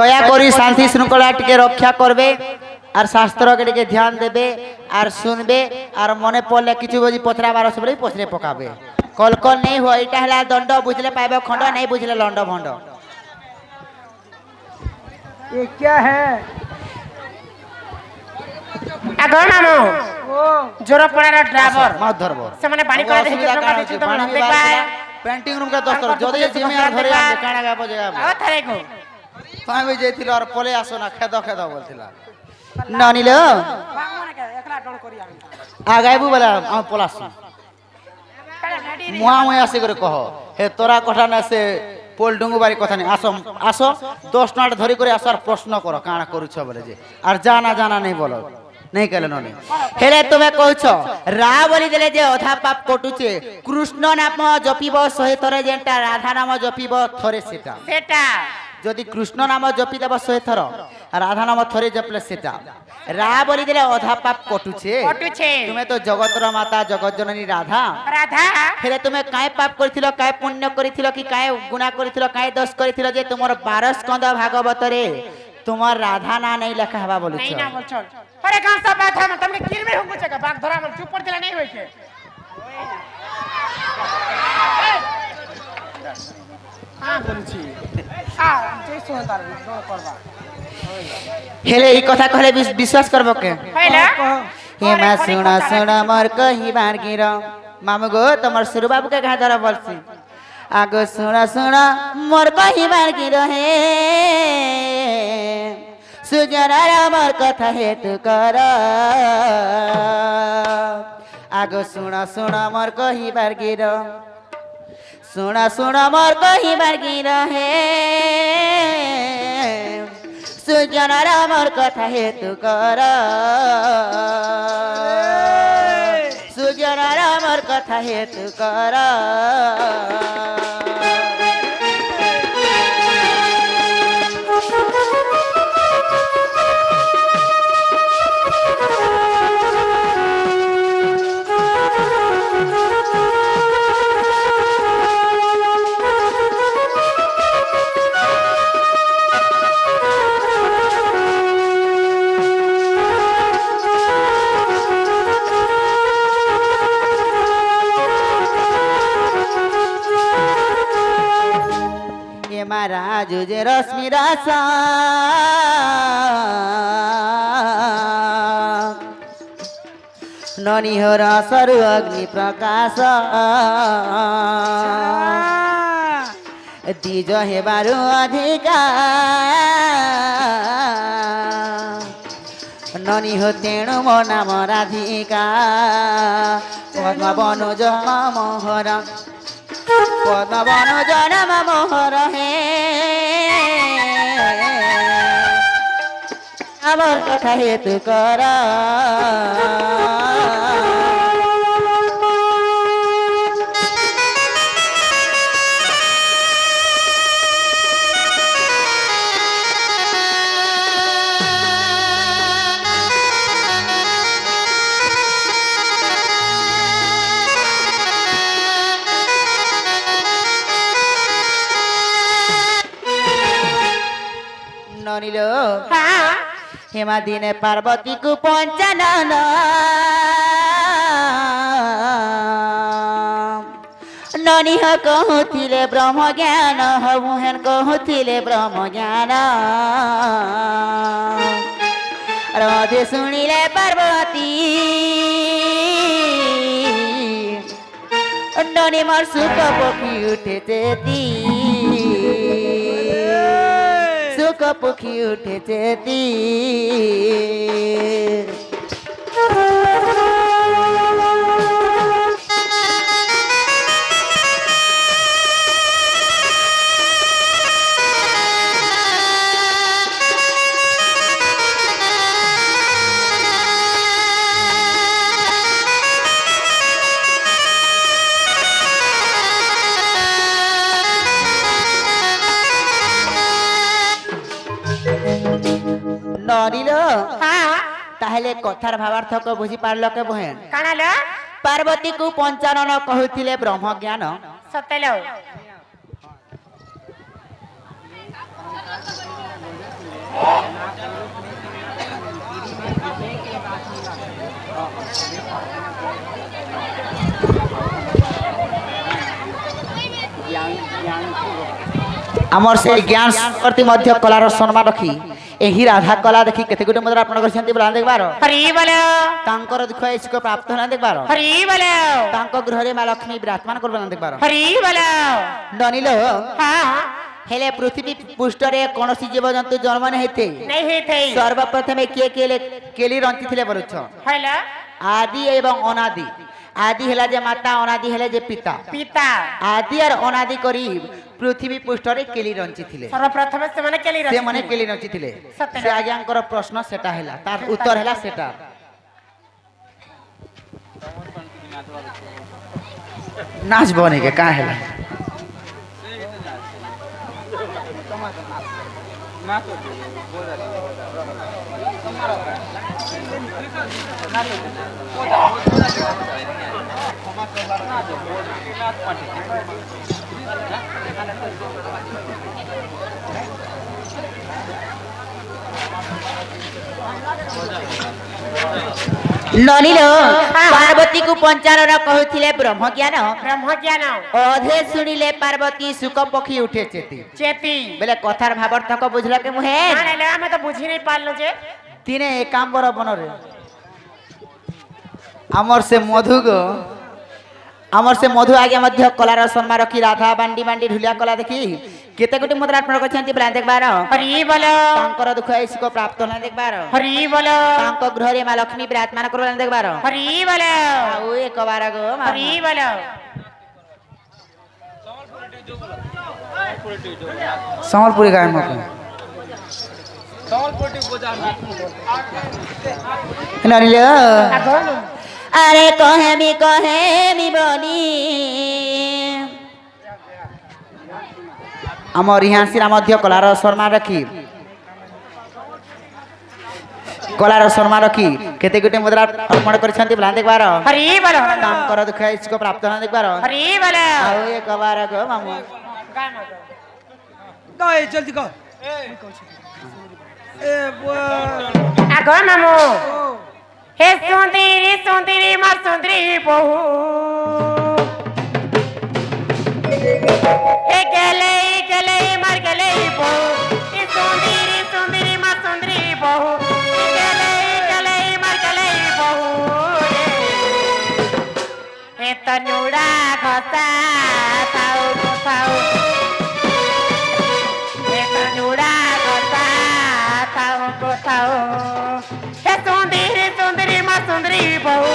দয়া করি শান্তি শৃঙ্খলা টিকে রক্ষা করবে আর শাস্ত্রকে টিকে ধ্যান দেবে আর শুনবে আর মনে পড়লে কিছু বুঝি পচরাবার আছে বলে পচরে পকাবে কল কল নেই হয় এটা হলা দণ্ড বুঝলে পাইব খণ্ড নেই বুঝলে লণ্ড ভণ্ড ये क्या है আগ মামু ओ জোর পড়ার ড্রাইভার মাছ ধরবো সেমানে পানি করে দেখি তোমরা দেখবা পেন্টিং রুম কে দস্তর যদি জিমি আর ধরে আনবে কানা গাবো জায়গা আও থারে কো আমি যাইছিল আর পলে আসো না খেদ খেদ বলছিলা না নিল বাংমনে কে একলা ডল করি আমি আগাইবু বলে আমি পলাস মুয়া মুয়া আসি করে কহ হে তোরা কথা না সে পোল ডুঙ্গু বাড়ি কথা নেই আসো আসো 10 মিনিট ধরি করে আসার প্রশ্ন করো কানা করুছ বলে যে আর জানা নেই বলো নেই কেন ননি হেলে তুমি কইছ রা বলি দেলে যে অধা পাপ কটুছে কৃষ্ণ নাম জপিব 100 থরে যেটা রাধা নাম জপিব থরে সেটা সেটা যদি কৃষ্ণ নাম জপি দেব 100 থর রাধা নাম থরে জপলে সেটা রা বলি দিলে অধা পাপ কটুছে তুমি তো জগতর মাতা জগৎ জননী রাধা রাধা হেলে তুমি কায় পাপ করিছিল কায় পুণ্য করিছিল কি কায় গুণা করিছিল কায় দোষ করিছিল যে তোমার 12 স্কন্ধ ভাগবতরে তোমার রাধা না নেই লেখা হবা বলছ नहीं ना बोल छोड़ अरे कहां सब बात है तुमने किल में होंगे जगह बाग धरा मन चुप पड़ दिला नहीं होई के हां बोलছি हां जय सुनतार दोन करबा हेले ई कथा कहले विश्वास करबो के हैला हे मा सुना सुना मोर कही बार गिर मामू गो तमर सुरु बाबू के कहा धरा बोलसी आगो सुना सुना मोर कही बार गिर हे सुजनार मोर कथा हेतु कर आगो सुना सुना मोर कही बार गिर सुना सुना मोर कही बार गिर हे सुजनार मोर कथा हेतु कर सुजनार मोर कथा हेतु कर महाराज जे रश्मि रासा ननी हो सरु अग्नि प्रकाश दिज हे बारु अधिकार ननी हो तेणु मो नाम राधिका पद्म बनुज मोहर पद्म बनुज नाम मोहर हे আমার কথা হেতু কর ননিল हां हेमा दिने पार्वती को पंचानन ननी ह कहूथिले ब्रह्म ज्ञान हमुहेन कहूथिले ब्रह्म ज्ञान राधे सुनिले पार्वती ननी मोर सुख पखी उठे चेती सुख पखी उठे चेती নরিল हां তাহলে কথার ভাবার্থক বুঝি পারল কে বহেন কানালো पार्वती को पंचानन कहूथिले ब्रह्म ज्ञान सतेलो আমার সেই জ্ঞান প্রতি মধ্য কলার সম্মান রখি ଏହି ରାଧା କଲା ଦେଖି କେତେ ଗୋଟି ମୁଦ୍ରା ଅର୍ପଣ କରିଛନ୍ତି ବୋଲି ଦେଖିବାର हरि बोलो ତାଙ୍କର ଦୁଃଖ ଇଚ୍ଛୁକ ପ୍ରାପ୍ତ ହେଲା ଦେଖିବାର हरि बोलो ତାଙ୍କ ଗୃହରେ ମା ଲକ୍ଷ୍ମୀ ବିରାଜମାନ କରିବେ ଦେଖିବାର हरि बोलो ନନିଲ हाँ ହେଲେ ପୃଥିବୀ ପୃଷ୍ଠରେ କୌଣସି ଜୀବଜନ୍ତୁ ଜନ୍ମ ନାହିଁ ହେଇତେ नहीं थे ସର୍ବପ୍ରଥମେ କିଏ କିଏ କେଲି ରଞ୍ଚିଥିଲେ ବୋଲୁଛ हेलो ଆଦି ଏବଂ ଅନାଦି ଆଦି ହେଲା ଯେ ମାତା ଅନାଦି ହେଲେ ଯେ ପିତା पिता ଆଦି আর অনাদি করি পৃথিবী পৃষ্ঠরে কেলি রঞ্চিଥିଲେ सर्वप्रथम से मैंने केली ସେ ମାନେ କେଲି ରଞ୍ଚିଥିଲେ ସତରେ? ସେ ଆଜ୍ଞାଙ୍କର ପ୍ରଶ୍ନ ସେଟା ହେଲା ତାର ଉତ୍ତର ହେଲା ସେଟା ନାଚ ବନେକେ କାଁ ହେଲା ନଲିଲ ପାର୍ବତୀକୁ ପଞ୍ଚାନନ କହୁଥିଲେ ବ୍ରହ୍ମଜ୍ଞାନ ब्रह्म ज्ञान ଅଧେ ଶୁଣିଲେ ପାର୍ବତୀ ସୁକ ପକ୍ଷୀ ଉଠେ ଚେତି चेती ବେଲେ କଥାର ଭାବାର୍ଥକ ବୁଝିଲ କି ମୁହେ ना ना हमें तो बुझी नहीं पालो जे ଦିନେ ଏକାମ୍ବର ବନରେ ଆମର ସେ ମଧୁ ଆଜ୍ଞା ମଧ୍ୟ କଲାର ସମ୍ମାନ ରଖି ରାଧା ବାଣ୍ଡି ବାଣ୍ଡି ଢୁଲିଆ କଲା ଦେଖି କେତେ ଗୋଟି ମୁଦ୍ରା ଅର୍ପଣ କରିଛନ୍ତି ବେଲା ଦେଖିବାର हरि बोलो ତାଙ୍କର ଦୁଃଖ ଐଶିକ ପ୍ରାପ୍ତ ହେଲା ଦେଖିବାର हरि बोलो ତାଙ୍କ ଗୃହରେ ମା ଲକ୍ଷ୍ମୀ ବିରାଜମାନ କରିବେ ଦେଖିବାର हरि बोलो ଆଉ ଏକ ବାର ଗো हरि बोलो ସମ୍ବଲପୁରୀ ଗାଏ ମକ ନରିଲ আরে কহেমি বলি আমার ইহাসিরা মধ্য কলার শর্মা রাখি কলার শর্মা রাখি কেতে গোটে মুদ্রা অর্পণ করেছেন বলা দেখবার हरि बोलो তাঙ্কর দুঃখ ইচ্ছুক প্রাপ্ত না দেখবার हरि बोलो ଆଉ ଏକ ବାର ଗো ମାମୁ गा ए जल्दी गा ए वो आगो मामू हे सुंदरी मार सुंदरी बहू हे गले मार गले बहू हे सुंदरी मार सुंदरी बहू हे गले मार गले बहू हे तनुड़ा घसा थाऊ थाऊ हे तनुड़ा घसा थाऊ थाऊ हे सुंदरी मार सुंदरी बहू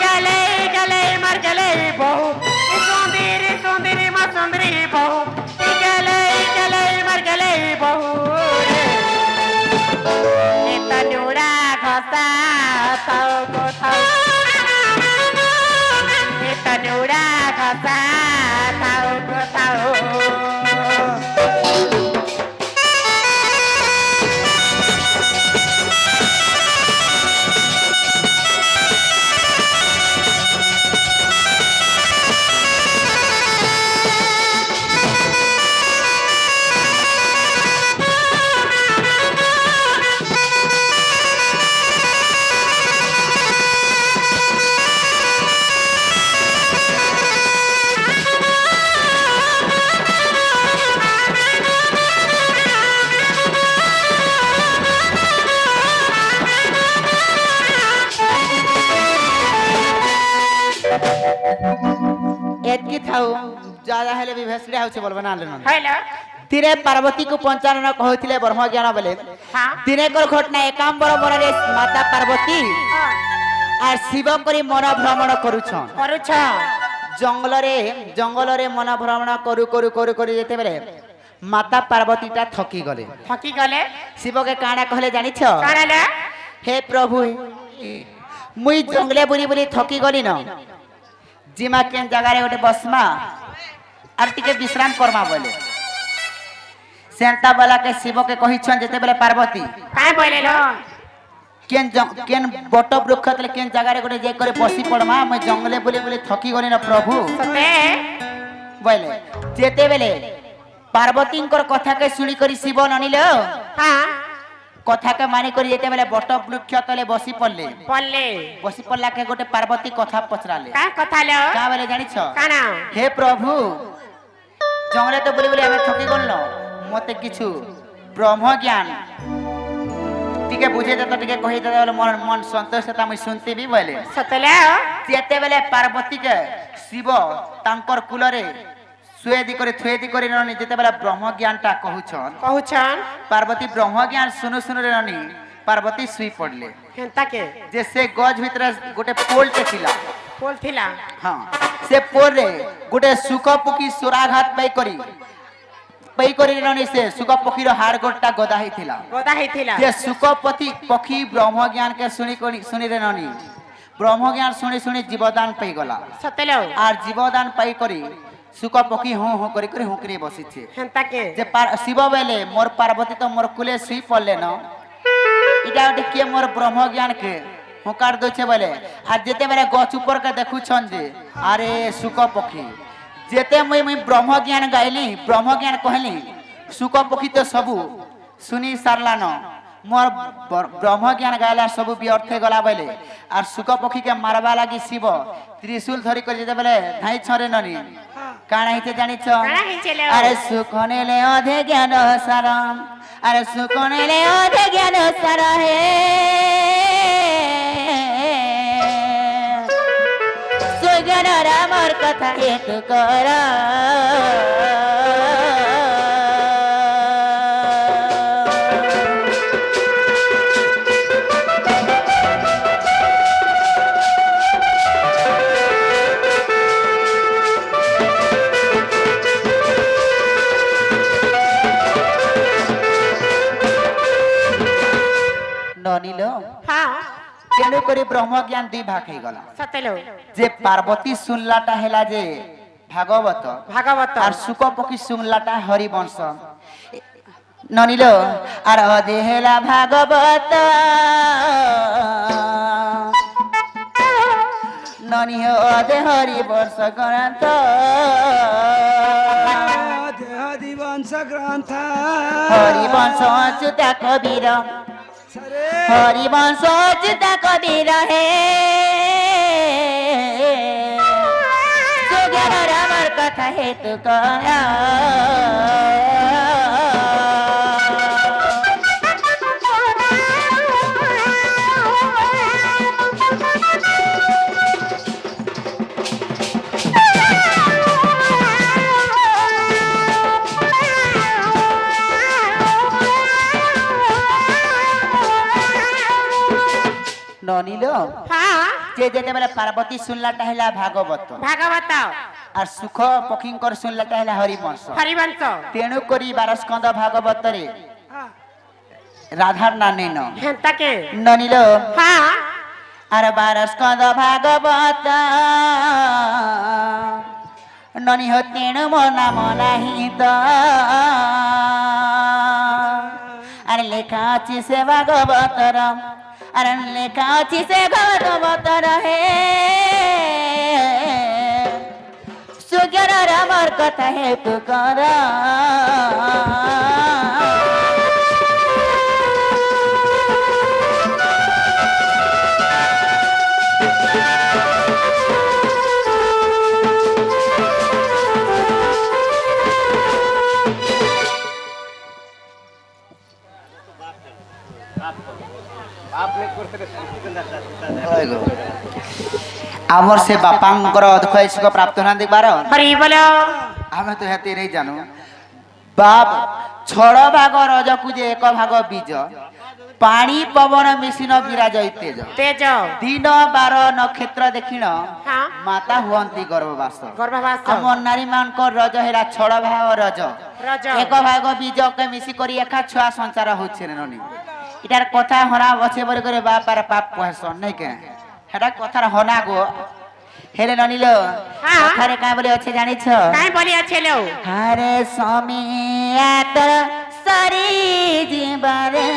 गले मार गले बहू सुंदरी मार सुंदरी बहू गले मार गले बहू ए तनुड़ा घसा थाओ को थाओ ए तनुड़ा घसा थाओ को थाओ এতকি থাও যারা হেলে বি ভেসড়িয়া হচ্ছে বলবে না আনলে না हेलो তীরে পার্বতীକୁ পঞ্চানন কହୁଥିଲେ ব্রহ্মজ্ঞান বলে हाँ দিনেকর ঘটনা একাম্বর বନରେ মাতা পার্বতী আর শিব করে মন ভ্রমণ করুছন करूछ জঙ্গলরে মন ভ্রমণ কରୁ যেতেবেলে মাতা পার্বতীটা থকি গলে थकी गले শিবকে কাଣା কহলে জানিছ काणाले হে প্রভু মুই জঙ্গলে বুলি থকি গলি ন জিমা কেন জায়গায় গোটে বসমা আর টিকে বিশ্রাম করমা বলে সেন্তা বেলাকে শিবকে কহিছন যেতেবেলে পার্বতী काय बोले लो কেন বট বৃক্ষ তলে কেন জায়গায় গোটে যাই করে বসি পড়মা মুই জঙ্গলে বুলি থকি গলি ন প্রভু सते বলে যেতেবেলে পার্বতীঙ্কর কথাকে শুনি করি শিব ননিল हाँ কথাকে মানি করি যেতেবেলে বট বৃক্ষ তলে বসি পড়লে बोले বসি পড়লাকে গোটে পার্বতী কথা পচরালে काय कथा लो কা বলে জানিছ काना হে প্রভু জঙ্গলে তো বলি আমি ঠকি গল মতে কিছু ব্রহ্ম জ্ঞান টিকে বুঝে দে তো টিকে কহি দে বলে মন মন সন্তোষ তা আমি শুনতিবি বলে সতলে যেতেবেলে পার্বতীকে শিব তাঙ্কর কুলরে থুয়েদি করে ননি যেতেবেলে ব্রহ্ম জ্ঞানটা কহুছন কহুছন পার্বতী ব্রহ্ম জ্ঞান শুনু শুনু রে ননি পার্বতী শুই পড়লে হেন্তাকে যে সে গজ ভিতরে গোটে পোলটে ছিল বলছিলা হ্যাঁ সে পোলরে গোটে সুখ পক্ষী সুরাঘাত পাই করি ননি সে সুখ পক্ষীর হাড় গোটটা গদা হইছিলা গোদা হইছিলা যে সুখপতি পক্ষী ব্রহ্ম জ্ঞান কে শুনি রে ননি ব্রহ্ম জ্ঞান শুনি জীবদান পাই গলা সতলে আর জীবদান পাই করি সুখ পক্ষী হু করি হুঁকরি বসিছে হেন্তাকে যে শিব বেলে মোর পার্বতী তো মোর কুলে শুই পড়লে ন এটা ওটি কে মোর ব্রহ্ম জ্ঞান কে হুঁকার দছে বলে আর যেতে বেলে গছ উপর কে দেখুছন যে আরে সুখ পক্ষী যেতে মুই ব্রহ্ম জ্ঞান গাইলি ব্রহ্ম জ্ঞান কহিলি সুখ পক্ষী তো সবু শুনি সারলান মোর ব্রহ্ম জ্ঞান গাইলা সবু ব্যর্থে গলা বলে আর সুখ পক্ষীকে মারবা লাগি শিব ত্রিশূল ধরি করে যেতে বলে ধাই ছড়ে ননি কাଣା হইতে জানিছ কাଣା হইছিল? আরে সুখ নেলে অধে জ্ঞান সারম আরে সুখ নেলে অধে জ্ঞান সার হে সুজন রামর কথা হেতু কর ননিল হ্যাঁ তেণু করে ব্রহ্ম জ্ঞান দুই ভাগ হয়ে গলা সতলে যে পার্বতী শুনলাটা হেলা যে ভাগবত ভাগবত আর সুখ পক্ষী শুনলাটা হরিবংশ ননিল আর অধে হেলা ভাগবত ননি অধে হরিবংশ গ্রন্থ হরিবংশ গ্রন্থ হরিবংশ অচ্যুতা কবির হরিবংশ অচ্যুতা কবির হে সুজ্ঞান রামর কথা হেতু করা ননিল হ্যাঁ যে যেতে বেলে পার্বতী শুনলাটা হেলা ভাগবত ভাগবত আর সুখ পক্ষীঙ্কর শুনলাটা হেলা হরিবংশ হরিবংশ তেণু করি 12 স্কন্ধ ভাগবতরে রাধার না নেন হেন্তাকে ননিল হ্যাঁ আর 12 স্কন্ধ ভাগবত ননি হো তেণু মো নাম নাহি তো আর লেখা আছে সে ভাগবতর আর লেখা আছে সে ভাগবতর হে সুজ্ঞান রামর কথা হেতু কর আমার সে বাপাঙ্কর অধক্ষয় সুখ প্রাপ্ত না দেখবার হরি বলো আমি তো হেতে নেই জানো বাপ ছড় ভাগ রজকু যে এক ভাগ বীজ পানি পবন মিশিন বিরাজ তেজ তেজ দিন বার নক্ষত্র দেখিণ হ্যাঁ মাতা হুয়ন্তি গর্ভবাস গর্ভবাস আমার নারী মানকর রজ হেরা ছড় ভাগ রজ রজ এক ভাগ বীজকে মিশি করি একা ছুয়া সঞ্চার হচ্ছে ননি এটার কথা হনা বসে বলে করে বাপ আর পাপ কহেসন নাই কে হেটা কথার হনা গো হেরে ননিল হ্যাঁ। কথারে কাই বলে আছে জানিছ কাই বলি আছে লো হরে সমিয়াত সরি জীবরে